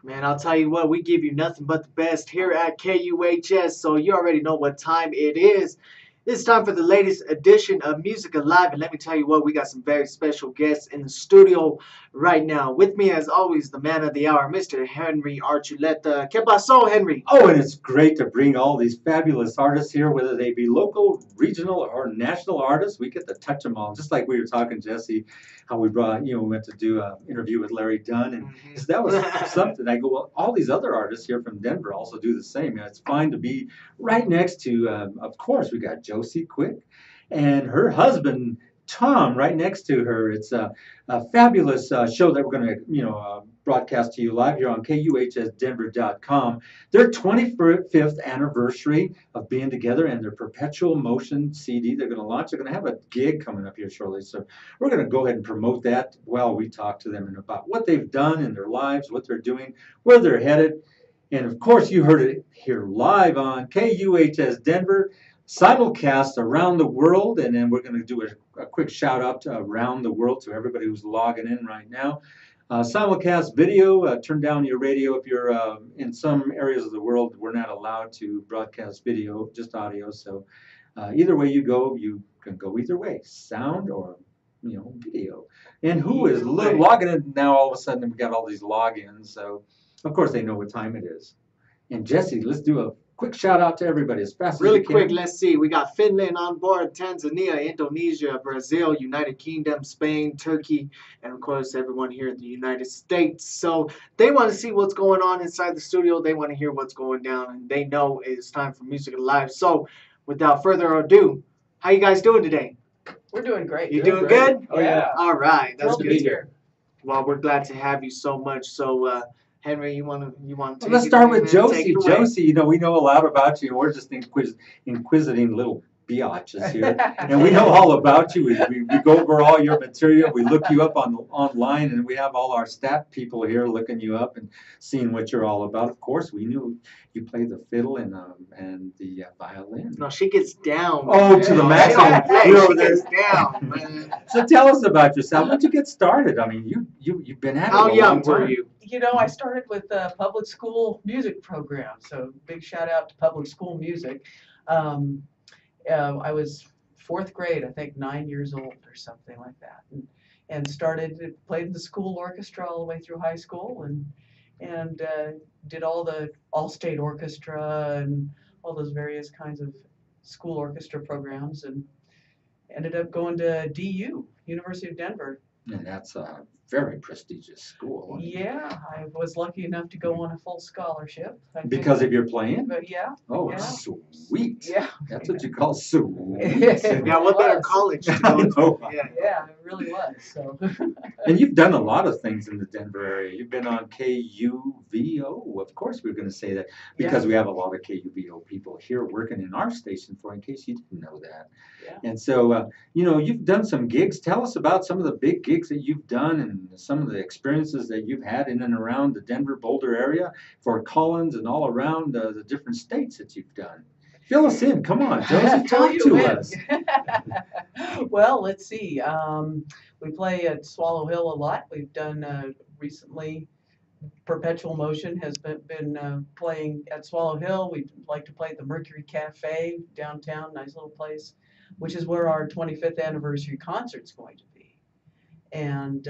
Man, I'll tell you what, we give you nothing but the best here at KUHS, so you already know what time it is. It's time for the latest edition of Music Alive, and let me tell you what, we got some very special guests in the studio right now. With me, as always, the man of the hour, Mr. Henry Archuleta. ¿Qué pasó, Henry? Oh, and it's great to bring all these fabulous artists here, whether they be local, regional, or national artists. We get to touch them all. Just like we were talking, Jesse, how we brought, we went to do an interview with Larry Dunn, and that was something. I go, well, all these other artists here from Denver also do the same. And it's fine to be right next to, of course, we got Josie Quick and her husband, Tom, right next to her. It's a fabulous show that we're going to, broadcast to you live here on KUHSdenver.com. Their 25th anniversary of being together and their Perpetual Motion CD they're going to launch. They're going to have a gig coming up here shortly. So we're going to go ahead and promote that while we talk to them and about what they've done in their lives, what they're doing, where they're headed. And of course, you heard it here live on KUHS Denver, simulcast around the world. And then we're going to do a quick shout out to around the world to everybody who's logging in right now. Simulcast video, turn down your radio if you're in some areas of the world. We're not allowed to broadcast video, just audio. So either way you go, you can go either way, sound or video. And who is logging in now? All of a sudden, we got all these logins. So of course they know what time it is. And Jesse, let's do a quick shout out to everybody as fast as Really we can. quick, let's see. We got Finland on board, Tanzania, Indonesia, Brazil, United Kingdom, Spain, Turkey, and of course everyone here in the United States. So they want to see what's going on inside the studio. They want to hear what's going down, and they know it's time for Music Alive. So without further ado, how you guys doing today? We're doing great. You doing good? Oh yeah. All right, that's Thrilled to good. be here. Well, we're glad to have you so much. So, Henry, you want to Well, let's start with Josie. Josie, we know a lot about you. We're just inquisiting little biatches here, and we know all about you. We go over all your material. We look you up online, and we have all our staff people here looking you up and seeing what you're all about. Of course, we knew you play the fiddle and the violin. No, she gets down. Oh, to the max. She gets down, man. So tell us about yourself. How'd you get started? I mean, you've been at it. How a young long time. were you? I started with the public school music program, so big shout out to public school music. I was fourth grade, I think 9 years old or something like that, and played in the school orchestra all the way through high school, and did all the all-state orchestra and all those various kinds of school orchestra programs, and ended up going to DU, University of Denver. And that's a very prestigious school. Yeah, I was lucky enough to go on a full scholarship. Because of your playing? But yeah. Oh, yeah. Sweet. Yeah. That's what you call sweet. Yeah, what better college to go to? Yeah, it really was. So. And you've done a lot of things in the Denver area. You've been on KUVO. Of course, we're going to say that because we have a lot of KUVO people here working in our station for, in case you didn't know that. Yeah. And so, you've done some gigs. Tell us about some of the big gigs that you've done and some of the experiences that you've had in and around the Denver, Boulder area, Fort Collins, and all around the different states that you've done. Fill us in. Come on, Josie, talk to us. Well, let's see. We play at Swallow Hill a lot. We've done recently. Perpetual Motion has been playing at Swallow Hill. We like to play at the Mercury Cafe downtown, nice little place, which is where our 25th anniversary concert's going to be. And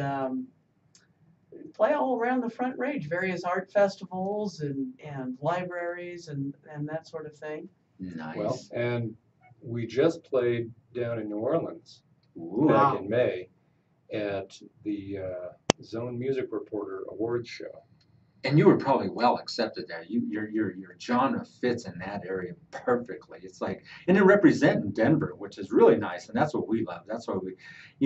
play all around the Front Range, various art festivals and libraries and that sort of thing. Nice. Well, and we just played down in New Orleans Wow. back in May at the Zone Music Reporter Awards show. And you were probably well accepted there. Your genre fits in that area perfectly. It's like, and it representing Denver, which is really nice, and that's what we love. That's why we,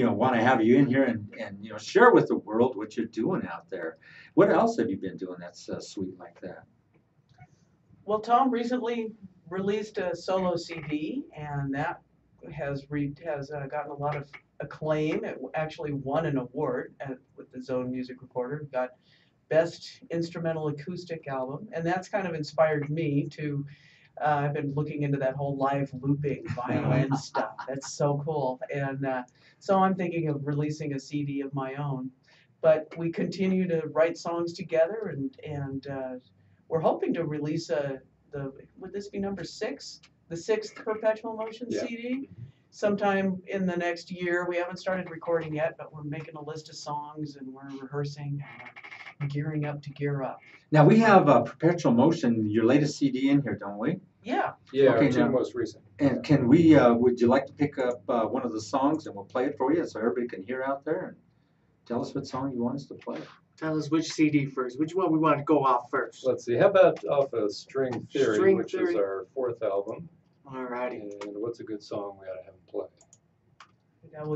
want to have you in here and share with the world what you're doing out there. What else have you been doing that's sweet like that? Well, Tom recently released a solo CD, and that has gotten a lot of acclaim. It actually won an award with the Zone Music Recorder. Got Best Instrumental Acoustic Album, and that's kind of inspired me to. I've been looking into that whole live looping violin stuff. That's so cool, and so I'm thinking of releasing a CD of my own. but we continue to write songs together, and we're hoping to release would this be number 6? The 6th Perpetual Motion Yeah. CD? Sometime in the next year. We haven't started recording yet, but we're making a list of songs and we're rehearsing and gearing up to gear up. Now we have Perpetual Motion, your latest CD in here, don't we? Yeah. Yeah, Okay, our 2 now- most recent. And can we, would you like to pick up one of the songs and we'll play it for you so everybody can hear out there? And tell us what song you want us to play. Tell us which CD first. Which one we want to go off first? Let's see, how about off of String Theory, String which Theory. is our 4th album. Alrighty. And what's a good song we ought to have him play?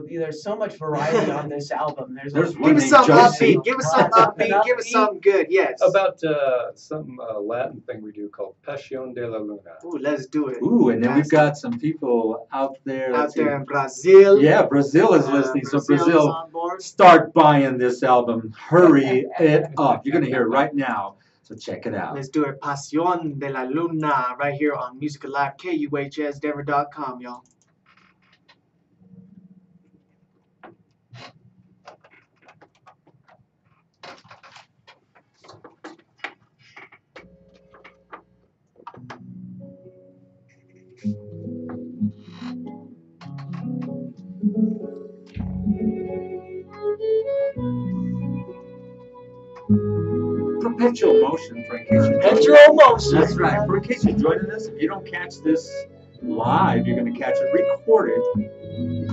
There's so much variety on this album. There's Give one us named something Josie. upbeat. Give us something upbeat. Give us something good. Yes. About some Latin thing we do called Pasión de la Luna. Ooh, let's do it. Ooh, and then we've got some people out there. Out let's see. there in Brazil. Yeah, Brazil is listening. So is Brazil, on board. start buying this album. Hurry it up. You're going to hear it right now. So check it out. Let's do it. Pasión de la Luna right here on Music Alive, KUHSdenver.com, y'all. Perpetual Motion, for in case you're Perpetual Motion. That's right. For in case you're joining us, if you don't catch this live, you're going to catch it recorded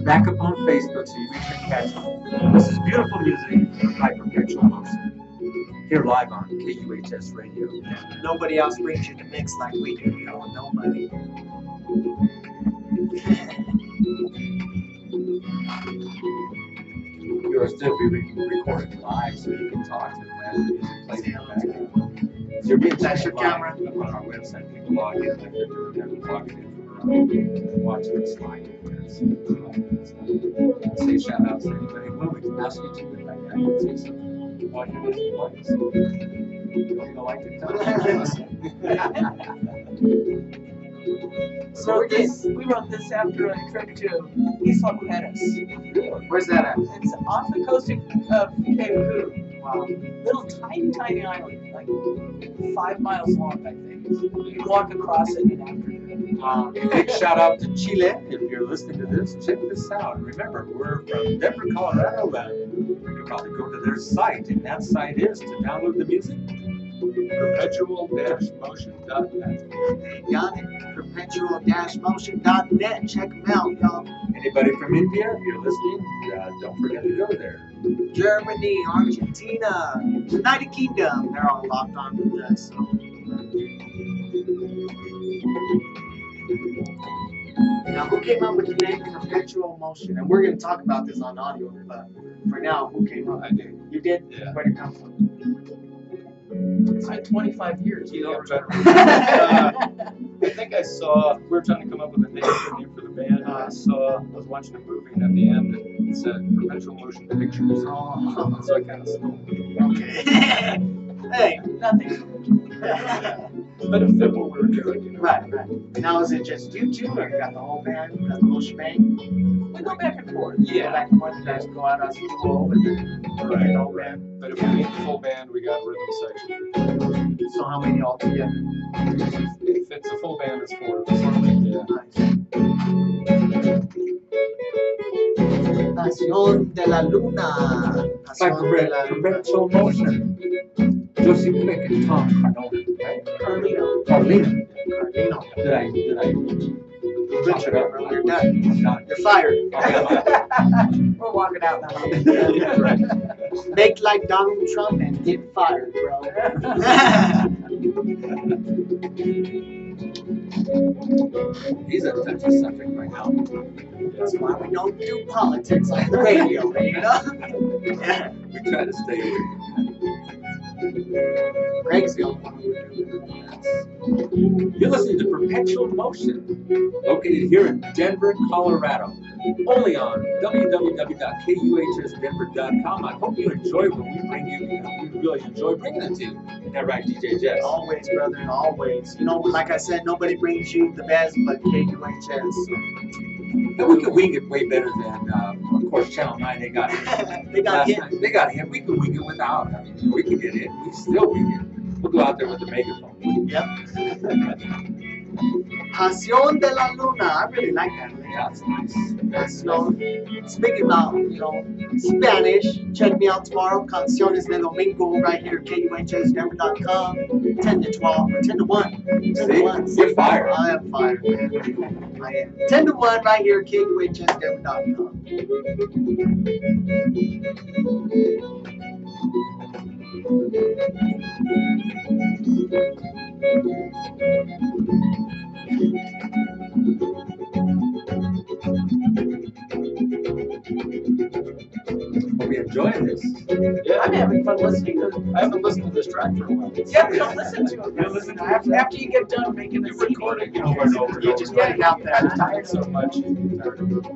back up on Facebook, so you make sure to catch it. This is beautiful music by Perpetual Motion. Here live on KUHS Radio. Nobody else brings you the mix like we do, you know. Nobody. Yours still be recorded live, so you can talk to them as the music plays in the background. So you're being That's your live camera. up on our website. People log in like they're doing that, logging in for watching us live. Say shout outs to anybody. Well, we can ask you to, but I can say something while you're listening. You don't like to So We wrote this after a trip to Isla Mujeres. Where's that at? It's off the coast of Cancun. Wow. Little tiny island, like 5 miles long, I think. You can walk across it in an afternoon. Big shout out to Chile. If you're listening to this, check this out. Remember, we're from Denver, Colorado, and you can probably go to their site, and that site is to download the music. Perpetual-motion.net. Got it. Perpetual-motion.net. Check them out, y'all. Anybody from India, if you're listening, don't forget to go there. Germany, Argentina, United Kingdom. They're all locked on with us. So. Now, who came up with the name Perpetual Motion? And we're going to talk about this on audio, but for now, who came up? I did. You did? Yeah. Where'd it come from? It's been 25 years. You don't Yeah, remember. I think I saw, we were trying to come up with a name for the band, and I was watching a movie, and at the end it said Perpetual Motion Pictures. Oh, So I kind of stole it. okay. Hey. Nothing. But it fit what we were doing, you know. Right, right. Now, is it just you two, or you got the whole band? You got the whole shebang? We go back and forth. Go back and forth, you guys go out as a duo, and then Right, the whole right. band. But if we need the full band, we got rhythm section. So how many altogether? If it's a full band, it's 4 of us. Yeah. Pasión de la Luna. By Pasión de la Luna. Perpetual Motion. Josie Quick and Tom Carleno, right? Carleno. Carleno. Carleno. Did I Good job, bro. You're done. I'm not. You're fired. We're walking out now. Yeah, right. Make like Donald Trump and get fired, bro. He's a touchy subject right now. That's why we don't do politics on the radio, you know? Yeah. We try to stay away. Greg's the only one who would do it. You're listening to Perpetual Motion, located here in Denver, Colorado. Only on www.kuhsdenver.com. I hope you enjoy what we bring you. We really enjoy bringing it to you. Isn't that right, DJ Jess? Always, brother, always. You know, like I said, nobody brings you the best but KUHS. And we can wing it way better than, of course, Channel 9. They got They got last hit. night. They got hit. We can wing it without. I mean, we can get hit. We still wing it. We'll go out there with the megaphone. Yep. Pasión de la Luna. I really like that. Yeah, it's nice. Pasión. Speaking about, Spanish, check me out tomorrow. Canciones de Domingo right here at KUHSdenver.com. 10 to 12, or 10 to 1. 10 to 1. You're fired. I am fired, man. I am. 10 to 1 right here at KUHSdenver.com. We'll be enjoying this. Yeah, I'm having fun listening to I haven't listened to this track for a while. Yeah, we don't listen to it. You listen to it? After you get done making a You CD. record it over and over and You over. just put it out there. I'm tired so much. You get tired of it.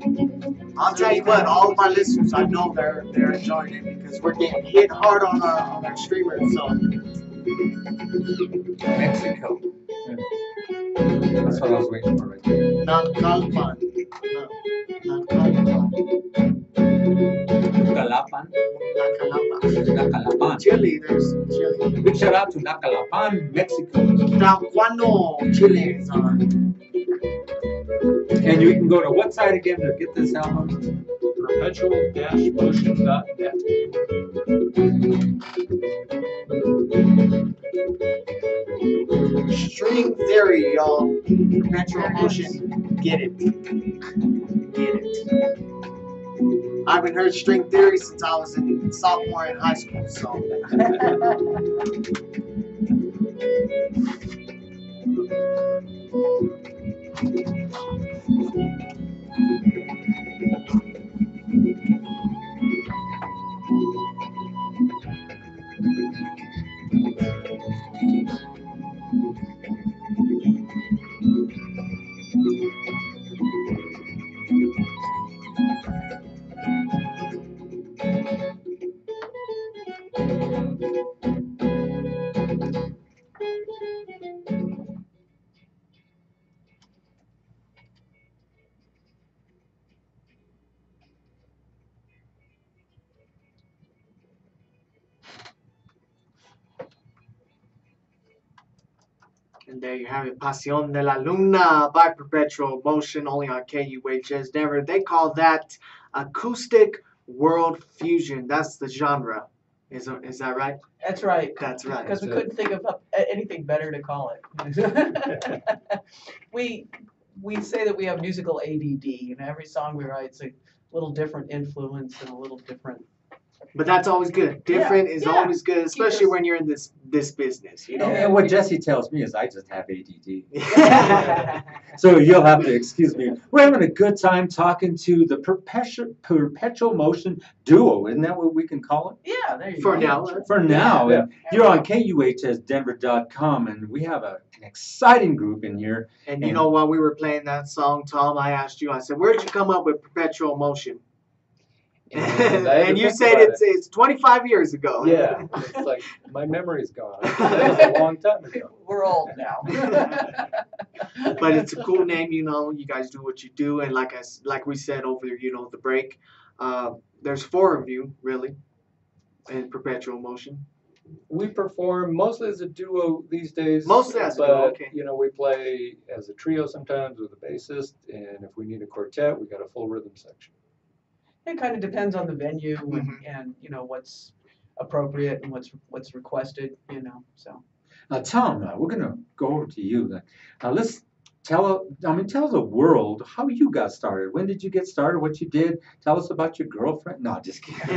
I'll tell you what, all of my listeners, I know they're enjoying it because we're getting hit hard on our streamers. So Mexico. That's what I was waiting for right there. not Calpan. No, not Calpan. Calapan. Not Calapa. Nacalapan. Chile, there's Chile. Big shout out to Nacalapan, Mexico. Now, cuando Chile is on. And you can go to what site again to get this album? Perpetual-motion.net. String theory, y'all. Perpetual motion. Get it. Get it. I haven't heard string theory since I was in sophomore in high school, so. And there you have it, Pasión de la Luna by Perpetual Motion, only on KUHS Denver. They call that acoustic world fusion. That's the genre. Is that right? That's right. That's right. Because we couldn't think of anything better to call it. we say that we have musical ADD. Every song we write is a little different influence and a little different. But that's always good. Different is yeah. always good, especially when you're in this business. And what Jesse tells me is I just have ADD. So you'll have to excuse me. We're having a good time talking to the Perpetual Motion duo. Isn't that what we can call it? Yeah, there you For go. now. For now. Yeah. And you're on KUHSdenver.com, and we have an exciting group in here. And you know, while we were playing that song, Tom, I asked you, I said, where'd you come up with Perpetual Motion? And you said it's 25 years ago. Yeah, it's like my memory's gone. That was a long time ago. We're old now. But it's a cool name, you guys do what you do, and like we said over the break, there's 4 of you really in Perpetual Motion. We perform mostly as a duo these days. Mostly as a duo, okay. We play as a trio sometimes with a bassist, and if we need a quartet, we got a full rhythm section. It kind of depends on the venue and what's appropriate and what's requested. So. Tom, we're gonna go over to you. Let's tell the world how you got started. When did you get started? What you did? Tell us about your girlfriend. No, just kidding.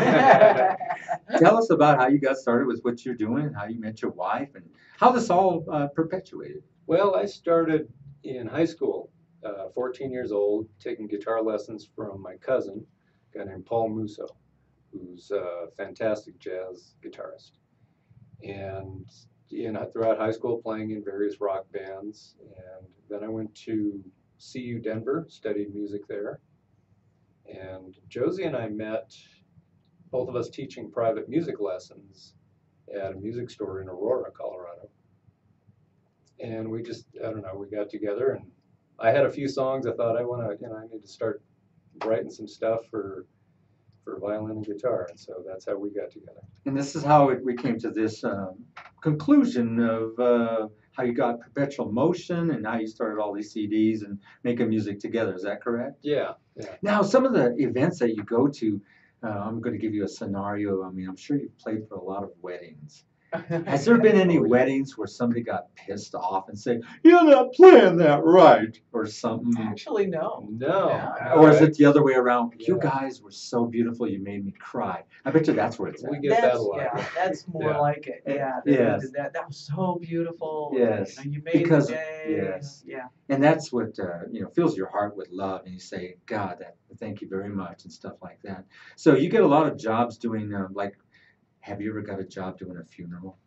Tell us about how you got started with what you're doing, how you met your wife, and how this all perpetuated. Well, I started in high school, 14 years old, taking guitar lessons from my cousin, a guy named Paul Musso, who's a fantastic jazz guitarist. And throughout high school, playing in various rock bands. And then I went to CU Denver, studied music there. And Josie and I met, both of us teaching private music lessons at a music store in Aurora, Colorado. And we just, we got together, and I had a few songs. I thought I need to start writing some stuff for violin and guitar, and so that's how we got together. And this is how we came to this conclusion of how you got Perpetual Motion and how you started all these CDs and making music together. Is that correct? Yeah, yeah. Now, some of the events that you go to, I'm going to give you a scenario. I mean, I'm sure you've played for a lot of weddings. Has there been any weddings where somebody got pissed off and said, "You're not playing that right," or something? Actually, no. No. Yeah. Or is it the other way around? You Yeah. guys were so beautiful, you made me cry. I bet you that's where it's We at. get that a lot. Yeah, that's more Yeah. like it. Yeah. Yes. That was so beautiful. Yes. You made Because- the day. yes. Yeah. And that's what fills your heart with love, and you say, "God, thank you very much," and stuff like that. So you get a lot of jobs doing have you ever got a job doing a funeral?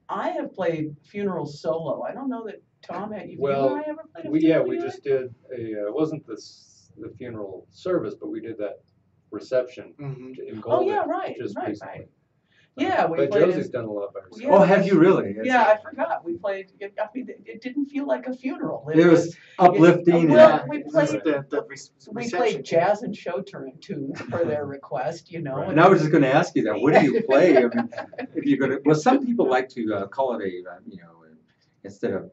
I have played funeral solo. I don't know that Tom had. You Well, and I ever played a We funeral just did it wasn't the funeral service, but we did that reception Mhm. in Oh Golden yeah, right, just right, recently. right. Yeah, we But played. Josie's done a lot by herself. Yeah. Oh, have you really? Yeah, I forgot. We played. I mean, it didn't feel like a funeral. It was uplifting. Well, and- we It's played- just the We reception. played jazz and show tunes for their request, you know. Right. And I was just going to ask you that. What do you play? I mean, if you're going to, well, some people like to call it instead of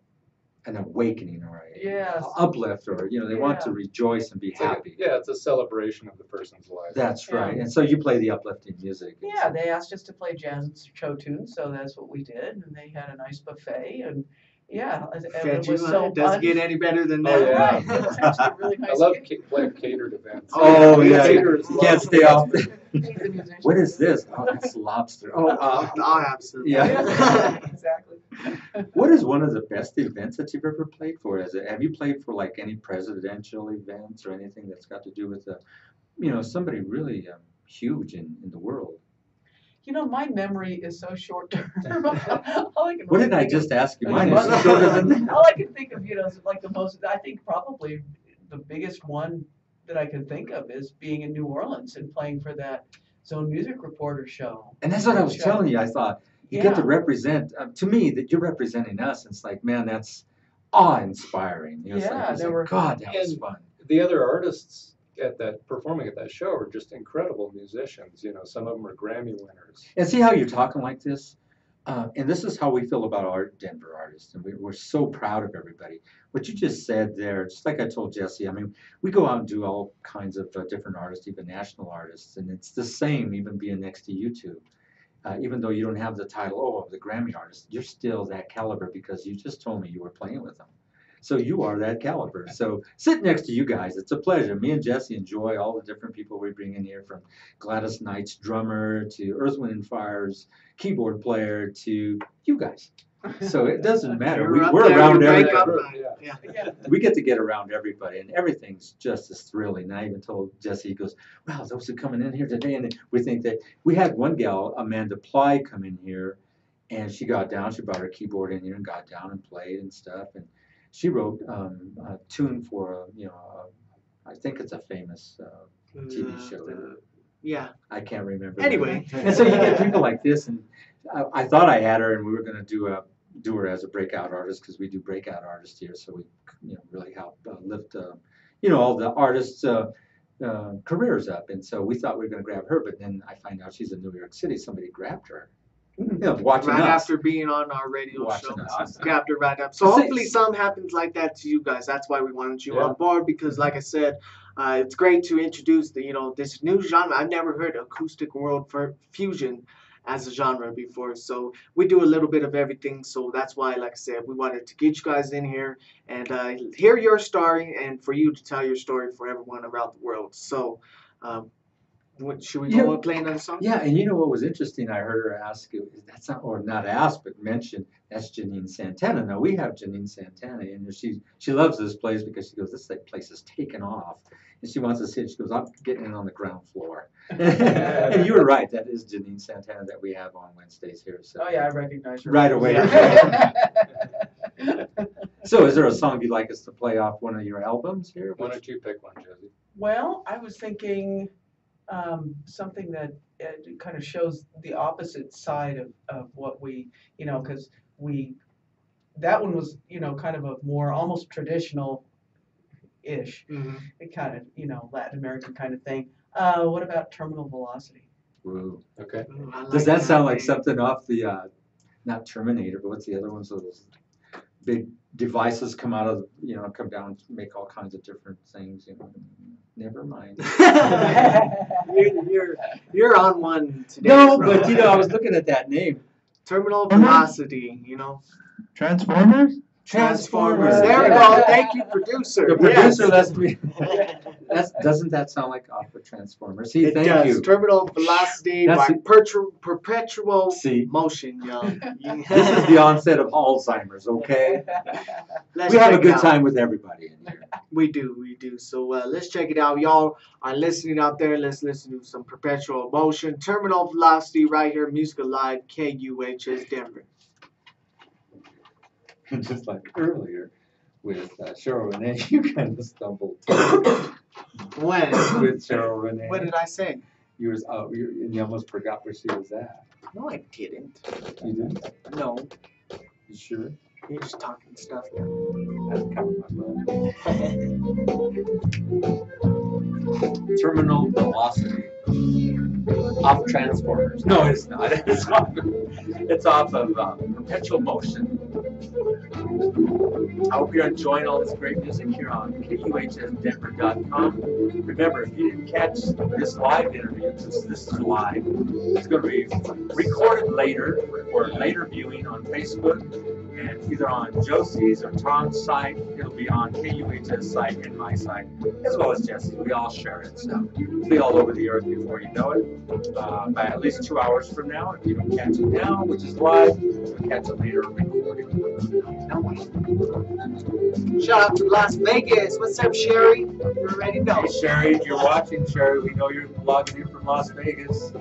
an awakening or a Yes. uplift, or they want to Yeah. rejoice and be It's like happy. it's a celebration of the person's life. That's Yeah. right. And so you play the uplifting music. and Yeah, so- they asked us to play jazz and show tunes, so that's what we did. And they had a nice buffet, and yeah, and Fed it you, was huh? so It doesn't get any better than that. Oh, yeah. Right, it was actually a really nice. I love gig. playing catered events. Oh, me yeah. too. You can't stay off. He's a musician. What is this? Oh, it's lobster. Oh, absolutely. Yeah. Exactly. What is one of the best events that you've ever played for? Have you played for like any presidential events or anything that's got to do with somebody really huge in the world? You know, my memory is so short term. All I can What really did I think of- just ask you? Mine is shorter than that. All I can think of, is like the most. I think probably the biggest one that I can think of is being in New Orleans and playing for that Zone Music Reporter show. And that's what I was telling you. I thought you get to Yeah. represent. To me, that you're representing us. It's like, man, that's awe-inspiring. Yeah, it's there like, were- God, that was And- fun. The other artists performing at that show are just incredible musicians. Some of them are Grammy winners. And see how you're talking like this? And this is how we feel about our Denver artists. And we're so proud of everybody. What you just said there, just like I told Jesse, I mean, we go out and do all kinds of different artists, even national artists. And it's the same even being next to you two. Even though you don't have the title, of the Grammy artist, you're still that caliber because you just told me you were playing with them. So you are that caliber. So sit next to you guys. It's a pleasure. Me and Jesse enjoy all the different people we bring in here, from Gladys Knight's drummer to Earth, Wind and Fire's keyboard player to you guys. So it doesn't matter. You're up We're there, around you break everybody. up, Yeah. yeah. We get to get around everybody, and everything's just as thrilling. And I even told Jesse, he goes, wow, those are coming in here today. And we think that we had one gal, Amanda Ply, come in here, and she got down. She brought her keyboard in here and got down and played and stuff. And she wrote a tune for, I think it's a famous TV show. Yeah. I can't remember. Anyway. And so you get people like this, and I thought I had her, and we were going to do her as a breakout artist, because we do breakout artists here, so we really help lift all the artists' careers up. And so we thought we were going to grab her, but then I find out she's in New York City. Somebody grabbed her. Watching Right us. after being on our radio Watching show. us. Grabbed her right up. So See- hopefully something happens like that to you guys. That's why we wanted you Yeah. on board, because like I said, it's great to introduce this new genre. I've never heard acoustic world fusion as a genre before. So we do a little bit of everything. So that's why, like I said, we wanted to get you guys in here and hear your story, and for you to tell your story for everyone around the world. So should we go and play another song? Yeah, and you know what was interesting? I heard her ask, that's not, or not ask, but mention, that's Janine Santana. Now, we have Janine Santana, and she loves this place because she goes, this place is taken off. And she wants to see it. She goes, I'm getting in on the ground floor. And you were right. That is Janine Santana that we have on Wednesdays here. So. Oh yeah, I recognize her. Right away. Yeah. So is there a song you'd like us to play off one of your albums here? Why don't you pick one, Josie? Well, I was thinking something that kind of shows the opposite side of what we, because we that one was, kind of a more almost traditional-ish. Mhm. It kind of, Latin American kind of thing. What about terminal velocity? Whoa. Okay. I like Does that sound like name. something off the, not Terminator, but what's the other one? So those big devices come out of, come down, make all kinds of different things, Never mind. You're on one today. No, bro. but I was looking at that name. Terminal velocity, Transformers? Transformers. There we go. Thank you, producer. The producer Yes. lets me. Doesn't that sound like off of Transformers? See, It thank does. you. Terminal velocity That's by it. perpetual See, motion, young. this is the onset of Alzheimer's. Okay, Let's we have a check it good out. time with everybody in here. We do. So let's check it out. Y'all are listening out there. Let's listen to some perpetual motion. Terminal velocity right here. Music Alive, KUHS Denver. Just like earlier with Cheryl Renee, you kind of stumbled When? with Cheryl Renee. What did I say? You was and you almost forgot where she was at. No, I didn't. You didn't? No, You sure? you're just talking stuff now. I've covered my butt. Terminal velocity. Off Transformers. No, it's not. It's off of Perpetual Motion. I hope you're enjoying all this great music here on KUHSdenver.com. Remember, if you didn't catch this live interview, since this is live, it's going to be recorded later for later viewing on Facebook and either on Josie's or Tom's site. It'll be on KUHS site and my site, as well as Jesse's. We all share it, so it'll be all over the earth before you know it. By at least 2 hours from now, if you don't catch it now, which is live, you'll catch it later recorded. Shout out to Las Vegas. What's up, Sherry? You're ready to go. Hey Sherry, if you're watching, Sherry, we know you're logging in from Las Vegas.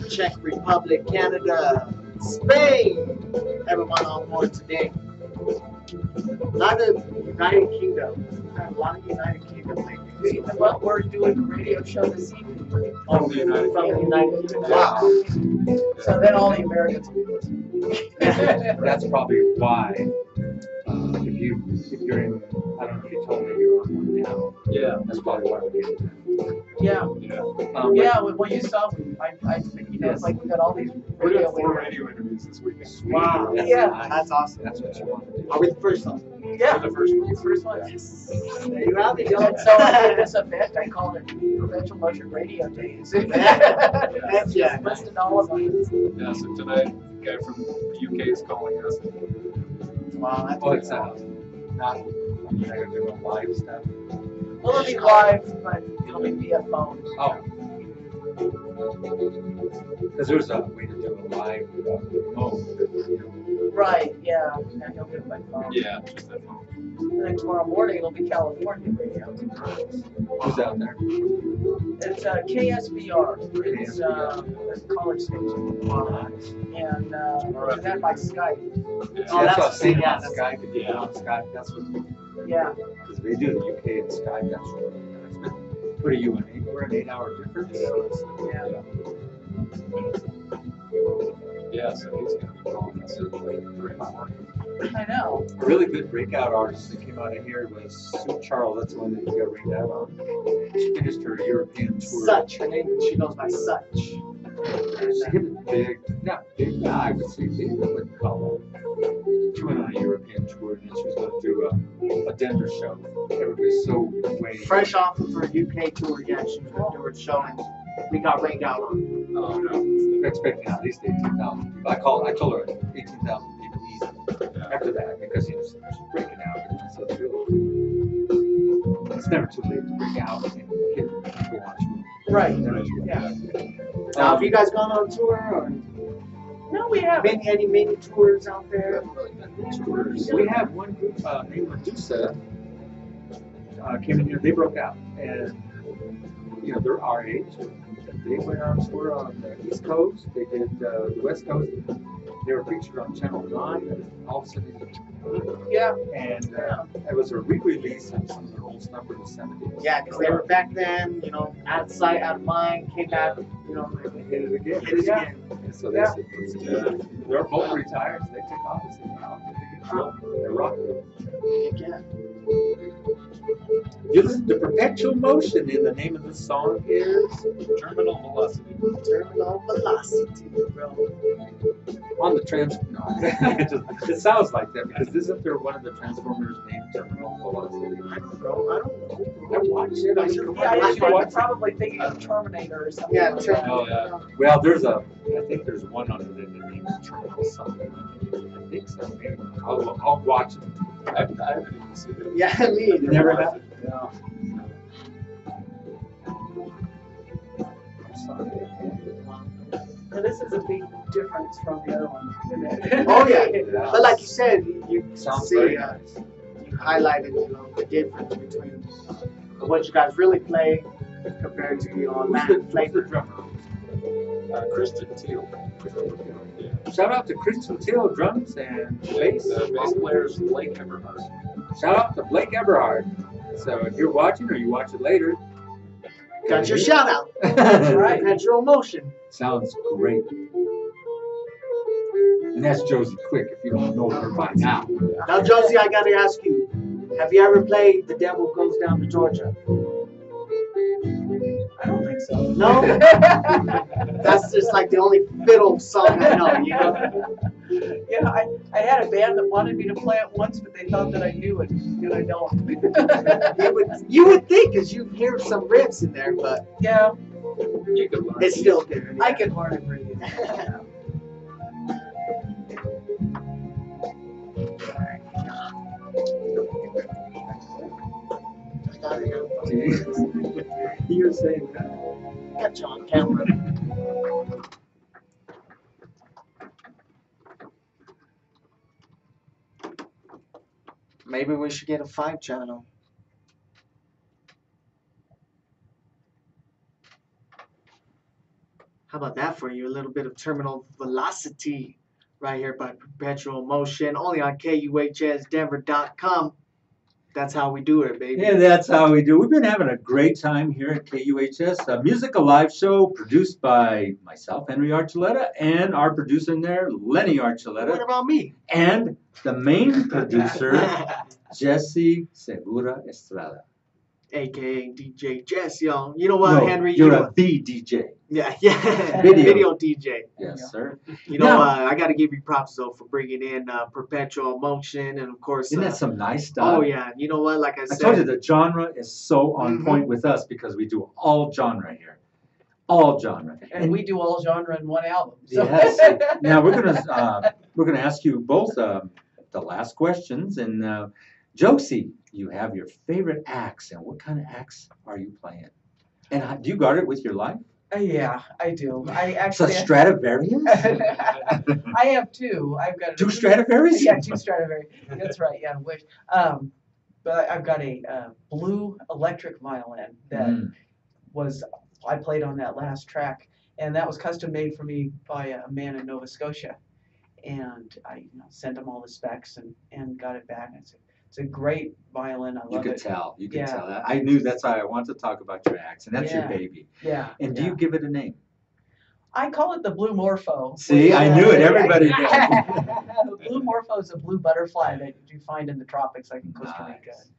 Czech Republic, Canada, Spain. Everyone on board today. A lot of United Kingdom. A lot of United Kingdom lately. Well, we're doing a radio show this evening. From the United From the United Kingdom. Wow. So then all the Americans will be listening. That's probably why. If you're in, I don't know if you told me you're on one now. Yeah. That's probably why we're getting that. Yeah, But yeah, well, you saw me. It's like we got all these We're radio doing 4 waves. radio interviews this weekend. Wow. That's Yeah. nice. That's awesome. That's what you want to do. Are we the first one? Yeah, We're the first one. first one. There you have it. So I did this event, I called it Perpetual Motion Radio Days. Yeah. Listed all of them. Yeah, so tonight, the guy from the UK is calling us. Wow, that's Oh, it's not, you're not gonna do no live stuff? Well, it'll be live, but it'll be via phone. Oh. Because there's a way to do a live mode, Right, yeah, and he'll do it by phone. Yeah, just that phone. And then tomorrow morning, it'll be California radio. Who's out there? It's KSBR, it's a college station. And we'll do that by Skype. Yeah. Oh, that's what I'm saying, yeah, on Skype, if you go on Skype, that's what, Yeah, because they do the UK and Skype, that's really nice. But what are you, we're an 8 hour difference? yeah. Yeah, so he's going to be calling us at like 3 in the morning. I know. A really good breakout artist that came out of here was Sue Charles. That's the one that you got ringed out on. She finished her European tour. Such. Her name, she goes by Such. She hit it big, not big, yeah, I would say big, I wouldn't call it. She went on a European tour and then she was going to do a Denver show. Everybody's so waiting. Fresh off of her UK tour, yeah, she was going to do her show and we got rained out on. Oh no, we're expecting at least 18,000 people. I told her 18,000 people easy after that because she's breaking out. So it's never too late to break out and get people watch. Right, Never too late. yeah. Now, have you guys gone on tour or No, we haven't. any mini tours out there? We have one group named Medusa came in here. They broke out, and they're our age. They went on tour on the East Coast. They did the West Coast. They were featured on Channel 9, and all of a sudden, Yeah, and it was a re-release of some of their old stuff from the 70s. Yeah, because they were back then, out of sight, out of mind, came back, They hit it again. hit it Yeah. again. So they said, they're both retired, so they took off and said, wow, they're rocking. Yeah. You listen to Perpetual Motion, and the name of the song is Terminal velocity. Terminal velocity, bro. on the no, it sounds like that because isn't there one of the Transformers named Terminal Velocity? Bro, I don't know. I watched it. I should Yeah, watch I'm it. probably thinking of Terminator or something. Yeah, like Terminator. that. Oh, yeah. Well, I think there's one under the name of Terminal something. I think so. Maybe. I'll watch it. I haven't even seen it. Yeah, me either. You never have? No. So this is a big difference from the other one, isn't it? Oh, yeah. But like you said, you Sounds see, very nice. you highlighted, the difference between what you guys really play compared to that flavor. drummer? Christian Teal. Yeah. Shout out to Christian Teal, drums and bass. The bass player is Blake Everhart. Shout out to Blake Everhart. So if you're watching or you watch it later, Got your shout out. That's right. Perpetual Motion. Sounds great. And that's Josie Quick, if you don't know her by now. Now, Josie, I gotta ask you, have you ever played The Devil Goes Down to Georgia? I don't think so. No? That's just like the only fiddle song I know, you know? Yeah, I had a band that wanted me to play it once, but they thought that I knew it, and I don't. You would think, because you hear some riffs in there, but Yeah, You can learn. it's still good. I can learn it pretty easily. You're saying that. Got you on camera. Maybe we should get a 5-channel. How about that for you? A little bit of terminal velocity right here by Perpetual Motion, only on KUHSdenver.com. That's how we do it, baby. Yeah, that's how we do. We've been having a great time here at KUHS, a musical live show produced by myself, Henry Archuleta, and our producer in there, Lenny Archuleta, What about me? and the main producer, Josie Segura Estrada. AKA DJ Jess, y'all. You know what, No, Henry? you're You a know, the DJ. yeah, yeah. Video. DJ. Yes, sir. You know, Now- I got to give you props though for bringing in Perpetual Motion, and of course. Isn't that some nice stuff? Oh yeah, you know what? Like I I said, told you the genre is so on Mhm. point with us because we do all genre here. All genre. And we do all genre in one album. So. Yes. Now we're gonna ask you both the last questions, and Josie, you have your favorite acts, and what kind of acts are you playing? And do you guard it with your life? Yeah, I do. I It's a actually. Stradivarius? I have two. I've got Two Stradivarius? Yeah, two Stradivarius. That's right. Yeah, I wish. But I've got a blue electric violin that I played on that last track, and that was custom made for me by a man in Nova Scotia, and I sent him all the specs and got it back. And it's a great violin. I love You could it. tell. You could Yeah. tell that. I knew that's why I wanted to talk about your acts, and that's your Yeah. baby. Yeah. And do yeah. you give it a name? I call it the blue morpho. See, I knew it. Everybody did. The blue morpho is a blue butterfly that you find in the tropics, like in Costa Rica. Nice.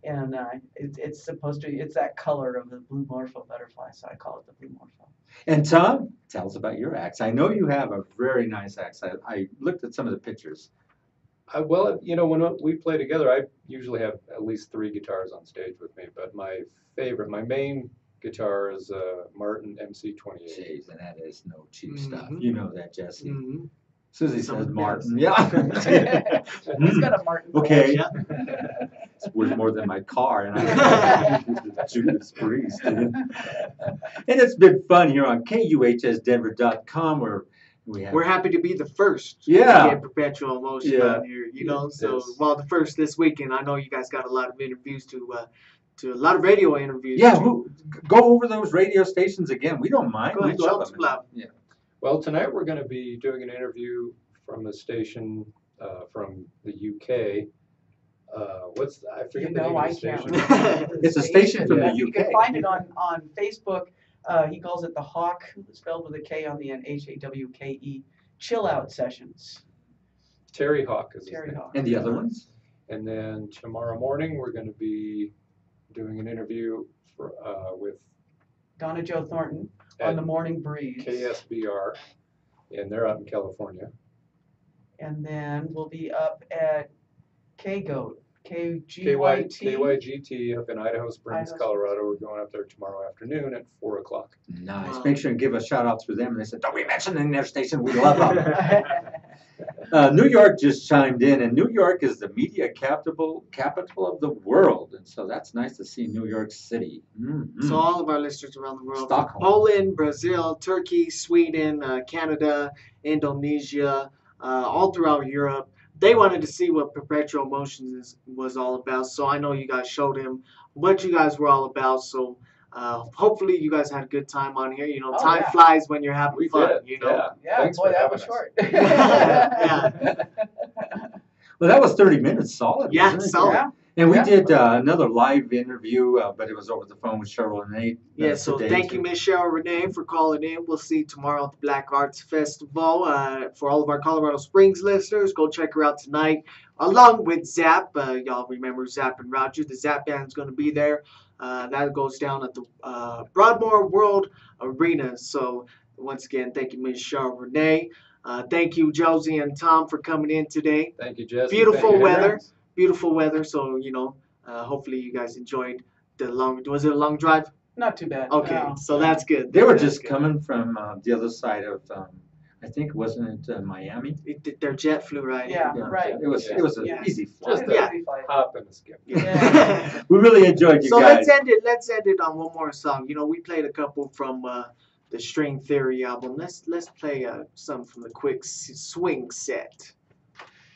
And it's supposed to, it's that color of the blue morpho butterfly, so I call it the blue morpho. And Tom, tell us about your acts. I know you have a very nice act. I looked at some of the pictures. Well, when we play together, I usually have at least 3 guitars on stage with me. But my main guitar is a Martin MC28. Jeez, and that is no cheap Mhm. stuff. You know that, Jesse. Mhm. Susie Some says of Martin. those. Yeah. He's got a Martin. Okay. Yeah. It's worth more than my car, and I Judas Priest. And it's been fun here on KUHSdenver.com, where We're happy to be the first Yeah. to get Perpetual Motion Yeah. on here, you know. So, Yes. well, the first this weekend. I know you guys got a lot of interviews to a lot of radio interviews. Yeah, to- go over those radio stations again. We don't mind. Go ahead, we show love us them. love. Yeah. Well, tonight we're going to be doing an interview from a station from the UK. I forget the name of I the can't station. remember. It's a station from the You UK. can find it on Facebook He calls it the Hawk, spelled with a K on the end, HAWKE, chill out sessions. Terry Hawk is his Terry name. Hawk. And the other ones? And then tomorrow morning, we're going to be doing an interview with Donna Jo Thornton on the Morning Breeze. KSBR, and they're out in California. And then we'll be up at KGOAT, KYGT up in Idaho Springs, Idaho Colorado. We're going up there tomorrow afternoon at 4 o'clock. Nice. Wow. Make sure and give a shout out through them. And they said, don't be mentioning their station. We love them. New York just chimed in, and New York is the media capital of the world. And so that's nice to see New York City. Mm-hmm. So all of our listeners around the world, from Stockholm. Poland, Brazil, Turkey, Sweden, Canada, Indonesia, all throughout Europe, they wanted to see what Perpetual Motions was all about. So I know you guys showed him what you guys were all about. So hopefully you guys had a good time on here. You know, Oh, time yeah. flies when you're having We fun. did, You know. Yeah, Thanks boy, for that having was us. short. Well, that was 30 minutes solid. Yeah, wasn't it? solid. Yeah. And we Yeah. did another live interview, but it was over the phone with Cheryl and Nate. Yeah, so today, thank too. you, Miss Cheryl Renee, for calling in. We'll see you tomorrow at the Black Arts Festival. For all of our Colorado Springs listeners, go check her out tonight, along with Zap. Y'all remember Zap and Roger. The Zap band's going to be there. That goes down at the Broadmoor World Arena. So once again, thank you, Miss Cheryl Renee. Thank you, Josie and Tom, for coming in today. Thank you, Jesse. Beautiful Thank you, weather. Henry. Beautiful weather. So, you know, hopefully you guys enjoyed the long. Was it a long drive? Not too bad. Okay, no. so that's good. They were That's just good. coming from the other side of, I think, wasn't it Miami? Their jet flew right in. Yeah, right. It was an Yeah. easy Just flight. It Yeah. was easy flight. Hop and a skip. Yeah. We really enjoyed you So guys. let's end it on one more song. You know, we played a couple from the String Theory album. Let's play some from the Quick Swing set.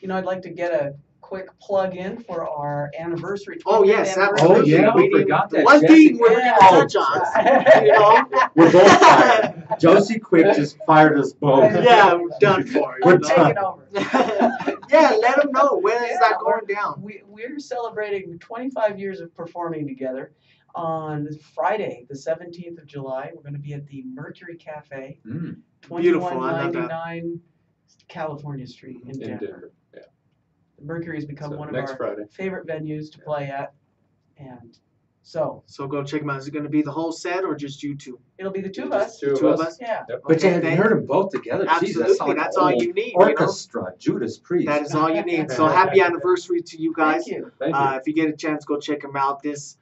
You know, I'd like to get a quick plug in for our anniversary. Oh, 20th yes, anniversary. Oh, yeah, we didn't- forgot that. One Jesse. thing we're Yeah. gonna touch on, you know. We're both fired. Josie Quick just fired us both. Yeah, we're done for. We're I'm you taking know. over. Yeah, let them know when is Yeah, that going down. We're celebrating 25 years of performing together. On Friday, the 17th of July, we're going to be at the Mercury Cafe, Mm. Beautiful, I love that. 2199 California Street in In Denver. Denver. Yeah. Mercury has become So one of next our Friday. favorite venues to play at, and so So go check them out. Is it going to be the whole set or just you two? it'll be the two of Just us. Two Two of of us. us? Yeah. Yep. But you Okay, hadn't thank- heard them both together. Jeez, Absolutely, that sounds like that's an all old you need. You know? Orchestra, Judas Priest. That is all you need. So happy anniversary to you guys. Thank you. Thank you. If you get a chance, go check them out this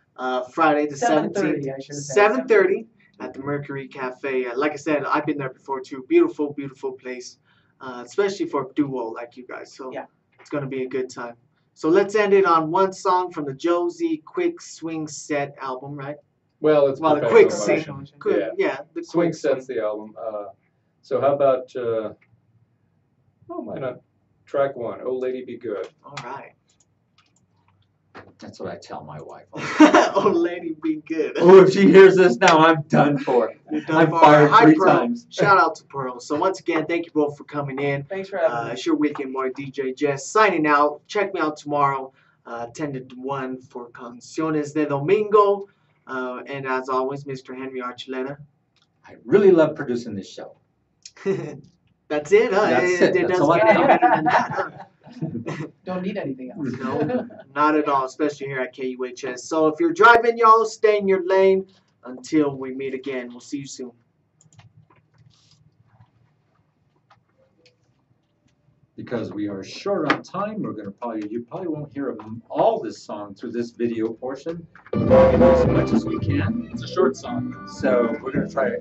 Friday, the 7:30, 17th. I should have said. 7:30 at the Mercury Cafe. Like I said, I've been there before too. Beautiful, beautiful place, especially for a duo like you guys. So Yeah. it's going to be a good time. So let's end it on one song from the Josie Quick Swing Set album, right? Well, it's Well, the Perpetual quick Motion. sing. Good. Yeah, the Swing quick Set's the album. So how about, why not track one, Oh Lady Be Good. All right. That's what I tell my wife. Oh, lady, be good. Oh, if she hears this now, I'm done for. You're done I'm for. fired Hi, 3 Pearl. times. Shout out to Pearl. So once again, thank you both for coming in. Thanks for having me. It's your weekend boy, DJ Jess, signing out. Check me out tomorrow, 10 to 1 for Canciones de Domingo. And as always, Mr. Henry Archuleta. I really love producing this show. That's it, huh? That's it. It That's doesn't all I get any got. better than that, huh? Don't need anything else. No, not at all, especially here at KUHS. So if you're driving, y'all, stay in your lane until we meet again. We'll see you soon. Because we are short on time, we're gonna you probably won't hear all this song through this video portion. We're gonna do as much as we can. It's a short song. So we're gonna try to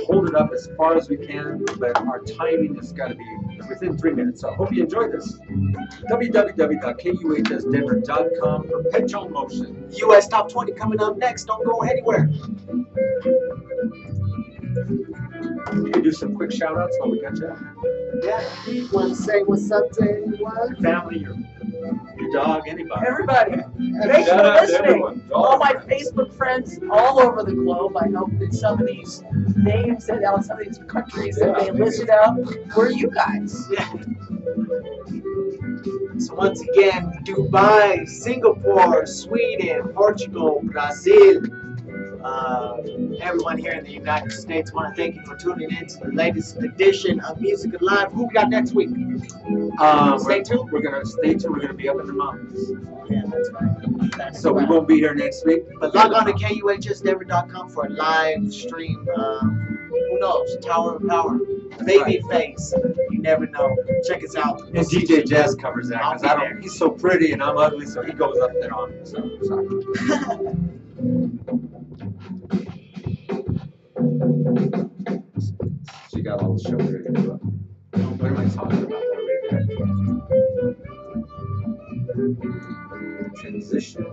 hold it up as far as we can, but our timing has got to be within 3 minutes. So I hope you enjoyed this. www.kuhsdenver.com, Perpetual Motion. US Top 20 coming up next. Don't go anywhere. Can you do some quick shout outs while we got you? Yeah, you want to say what's up to anyone? Family, your dog, anybody. Everybody, thanks Shout for out to listening. everyone. All my Facebook friends all over the globe. I hope that some of these names and some of these countries that they listed out were you guys. Yeah. So once again, Dubai, Singapore, Sweden, Portugal, Brazil, Everyone here in the United States, want to thank you for tuning in to the latest edition of Music Alive. Who we got next week? Stay tuned. We're gonna stay tuned. We're gonna be up in the mountains, Yeah, that's right. That's so we right. won't be here next week. But log on to KUHSdenver.com for a live stream. Who knows? Tower of Power, Babyface. You never know. Check us out. And DJ Jazz covers that I'll because be I there. don't. He's so pretty and I'm ugly, so he goes up there on me. So sorry. She got all the show ready to go. What am I talking about? Transition.